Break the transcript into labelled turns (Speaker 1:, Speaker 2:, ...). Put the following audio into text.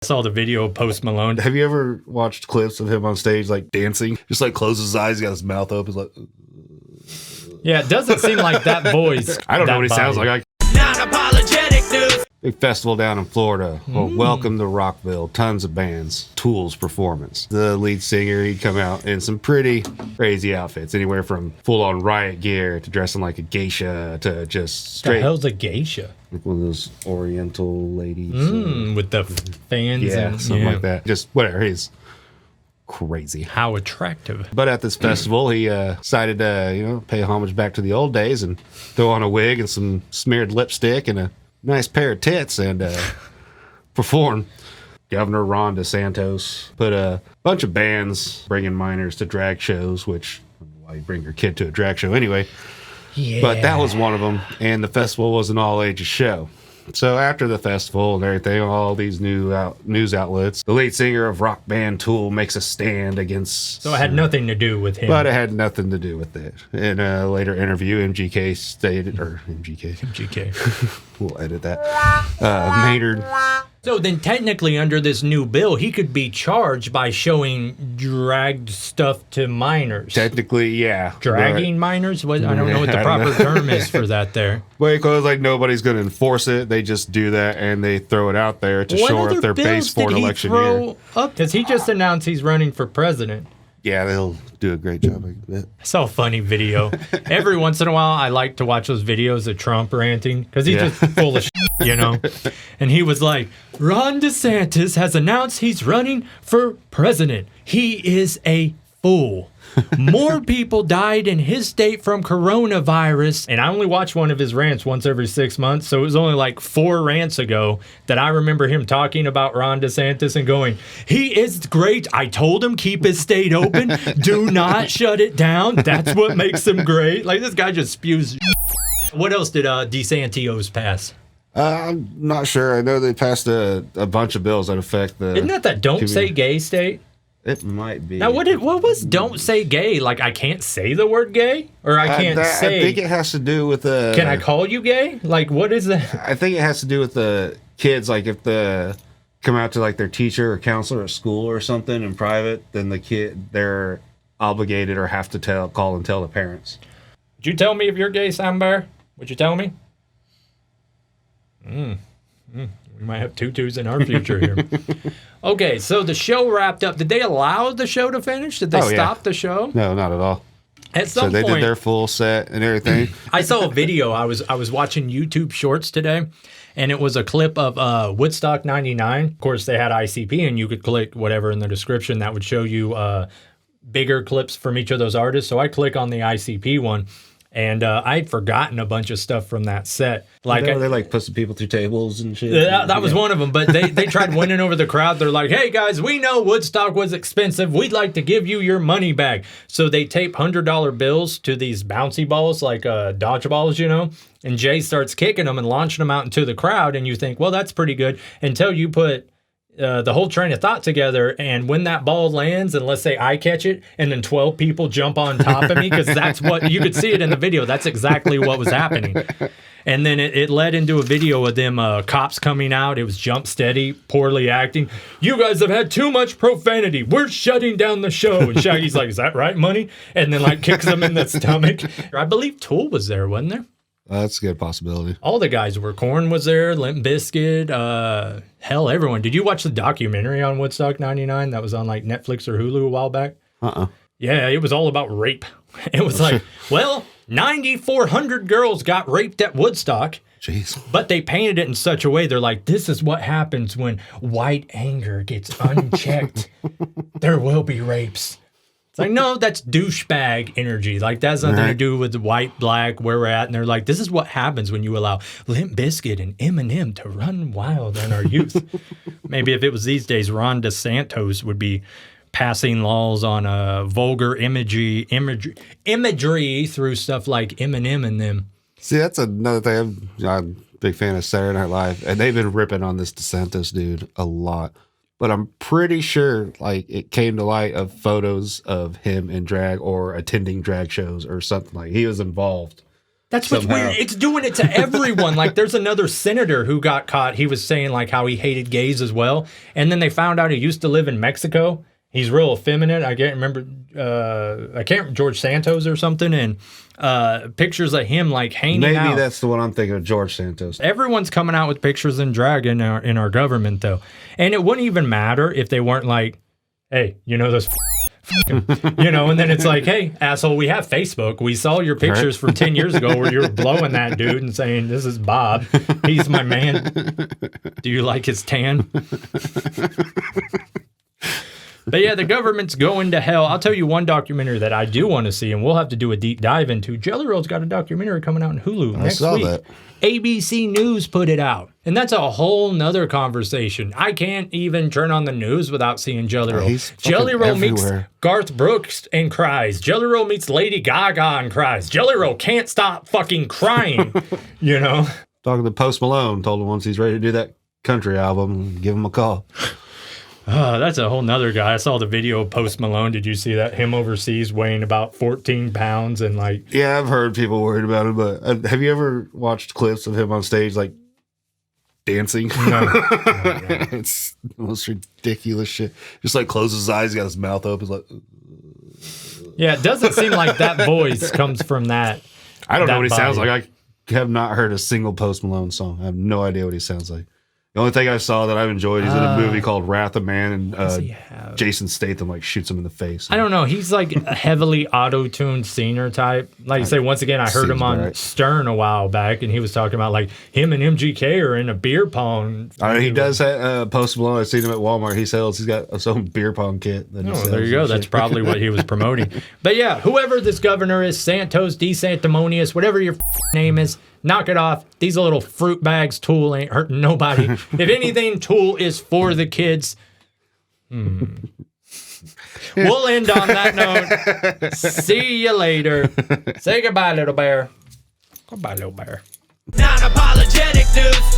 Speaker 1: I saw the video of Post Malone.
Speaker 2: Have you ever watched clips of him on stage, like dancing? Just like closes his eyes, he got his mouth open, like.
Speaker 1: Yeah, it doesn't seem like that voice.
Speaker 2: I don't know what he sounds like.
Speaker 3: Non Apologetic Nonsense.
Speaker 2: Big festival down in Florida. Well, welcome to Rockville. Tons of bands. Tool's performance. The lead singer, he'd come out in some pretty crazy outfits. Anywhere from full-on riot gear to dressing like a geisha to just straight.
Speaker 1: The hell's a geisha?
Speaker 2: Like one of those Oriental ladies.
Speaker 1: With the fans and
Speaker 2: something like that. Just whatever. He's crazy.
Speaker 1: How attractive.
Speaker 2: But at this festival, he decided to, pay homage back to the old days and throw on a wig and some smeared lipstick and a nice pair of tits and perform. Governor Ron DeSantis put a bunch of bands bringing minors to drag shows, which, why you bring your kid to a drag show anyway?
Speaker 1: Yeah.
Speaker 2: But that was one of them, and the festival was an all-ages show. So after the festival and everything, all these news outlets, the lead singer of rock band Tool makes a stand against...
Speaker 1: So it had nothing to do with him.
Speaker 2: But it had nothing to do with it. In a later interview, MGK stated, or MGK, we'll edit that, Maynard.
Speaker 1: So then technically under this new bill, he could be charged by showing dragged stuff to minors.
Speaker 2: Technically, yeah.
Speaker 1: Dragging minors? What, I don't know what the proper term is for that there.
Speaker 2: Well, because nobody's going to enforce it. They just do that and they throw it out there to shore up their base for an election year.
Speaker 1: Because he just announced he's running for president.
Speaker 2: Yeah, they'll do a great job.
Speaker 1: I saw a funny video. Every once in a while, I like to watch those videos of Trump ranting because he's just full of shit, And he was like, Ron DeSantis has announced he's running for president. He is a fool. More people died in his state from coronavirus. And I only watch one of his rants once every 6 months. So it was only like 4 rants ago that I remember him talking about Ron DeSantis and going, he is great. I told him keep his state open. Do not shut it down. That's what makes him great. Like this guy just spews. What else did DeSantis pass?
Speaker 2: I'm not sure. I know they passed a bunch of bills that affect the...
Speaker 1: Isn't that don't say gay state?
Speaker 2: It might be.
Speaker 1: Now, what was don't say gay? Like, I can't say the word gay? Or I can't say...
Speaker 2: I think it has to do with the...
Speaker 1: Can I call you gay? Like, what is that?
Speaker 2: I think it has to do with the kids. Like, if come out to, their teacher or counselor at school or something in private, then they're obligated or have to call and tell the parents.
Speaker 1: Would you tell me if you're gay, Sambar? Would you tell me? We might have tutus in our future here. Okay, so the show wrapped up. Did they allow the show to finish? Did they stop the show?
Speaker 2: No, not at all.
Speaker 1: At some point,
Speaker 2: they did their full set and everything.
Speaker 1: I saw a video. I was watching YouTube Shorts today, and it was a clip of Woodstock '99. Of course, they had ICP, and you could click whatever in the description that would show you bigger clips from each of those artists. So I click on the ICP one. And I'd forgotten a bunch of stuff from that set.
Speaker 2: Like they put some people through tables and shit.
Speaker 1: That was one of them. But they tried winning over the crowd. They're like, hey, guys, we know Woodstock was expensive. We'd like to give you your money back. So they tape $100 bills to these bouncy balls, like dodgeballs, And Jay starts kicking them and launching them out into the crowd. And you think, well, that's pretty good. Until you put... the whole train of thought together, and when that ball lands, and let's say I catch it, and then 12 people jump on top of me, because that's what, you could see it in the video, that's exactly what was happening. And then it led into a video of them cops coming out. It was Jump Steady, poorly acting. You guys have had too much profanity. We're shutting down the show. And Shaggy's like, is that right, money? And then kicks them in the stomach. I believe Tool was there, wasn't there?
Speaker 2: That's a good possibility.
Speaker 1: All the guys were. Korn was there, Limp Bizkit, hell, everyone. Did you watch the documentary on Woodstock '99 that was on Netflix or Hulu a while back? Yeah, it was all about rape. It was 9,400 girls got raped at Woodstock.
Speaker 2: Jeez.
Speaker 1: But they painted it in such a way, they're like, this is what happens when white anger gets unchecked. There will be rapes. It's like, no, that's douchebag energy. That has nothing to do with the white, black, where we're at. And they're like, this is what happens when you allow Limp Bizkit and Eminem to run wild in our youth. Maybe if it was these days, Ron DeSantis would be passing laws on vulgar imagery through stuff like Eminem and them.
Speaker 2: See, that's another thing. I'm a big fan of Saturday Night Live, and they've been ripping on this DeSantis dude a lot. But I'm pretty sure it came to light of photos of him in drag or attending drag shows or something he was involved
Speaker 1: That's what's
Speaker 2: somehow.
Speaker 1: weird. It's doing it to everyone. Like, there's another senator who got caught. He was saying, like, how he hated gays as well. And then they found out he used to live in Mexico. He's real effeminate. I can't remember. George Santos or something. And pictures of him, like, hanging out.
Speaker 2: Maybe that's the one I'm thinking of, George Santos.
Speaker 1: Everyone's coming out with pictures in drag in our government, though. And it wouldn't even matter if they weren't like, hey, you know this, you know, and then it's like, hey, asshole, we have Facebook. We saw your pictures from 10 years ago where you were blowing that dude and saying, this is Bob. He's my man. Do you like his tan? But yeah, the government's going to hell. I'll tell you one documentary that I do want to see, and we'll have to do a deep dive into. Jelly Roll's got a documentary coming out on Hulu next week.
Speaker 2: That.
Speaker 1: ABC News put it out. And that's a whole nother conversation. I can't even turn on the news without seeing Jelly Roll. Jelly Roll meets Garth Brooks and cries. Jelly Roll meets Lady Gaga and cries. Jelly Roll can't stop fucking crying, you know?
Speaker 2: Talking to Post Malone, told him once he's ready to do that country album, give him a call.
Speaker 1: That's a whole nother guy. I saw the video of Post Malone. Did you see that? Him overseas weighing about 14 pounds and like...
Speaker 2: Yeah, I've heard people worried about him, but have you ever watched clips of him on stage, like, dancing?
Speaker 1: No.
Speaker 2: It's the most ridiculous shit. Just, like, closes his eyes, got his mouth open, like...
Speaker 1: Yeah, it doesn't seem like that voice comes from that.
Speaker 2: I don't know what he
Speaker 1: body.
Speaker 2: sounds like. I have not heard a single Post Malone song. I have no idea what he sounds like. The only thing I saw that I've enjoyed, he's in a movie called Wrath of Man, and Jason Statham like shoots him in the face.
Speaker 1: I don't know. He's like a heavily auto-tuned singer type. Like I say, once again, I heard him on Stern a while back, and he was talking about like him and MGK are in a beer pong.
Speaker 2: He does have Post Malone. I've seen him at Walmart. He's got his own beer pong kit. That
Speaker 1: there you go. That's probably what he was promoting. But yeah, whoever this governor is, Santos, DeSantimonious, whatever your name is, knock it off. These little fruit bags. Tool ain't hurting nobody. If anything, Tool is for the kids. We'll end on that note. See you later. Say goodbye, little bear. Goodbye, little bear.
Speaker 3: Non Apologetic News.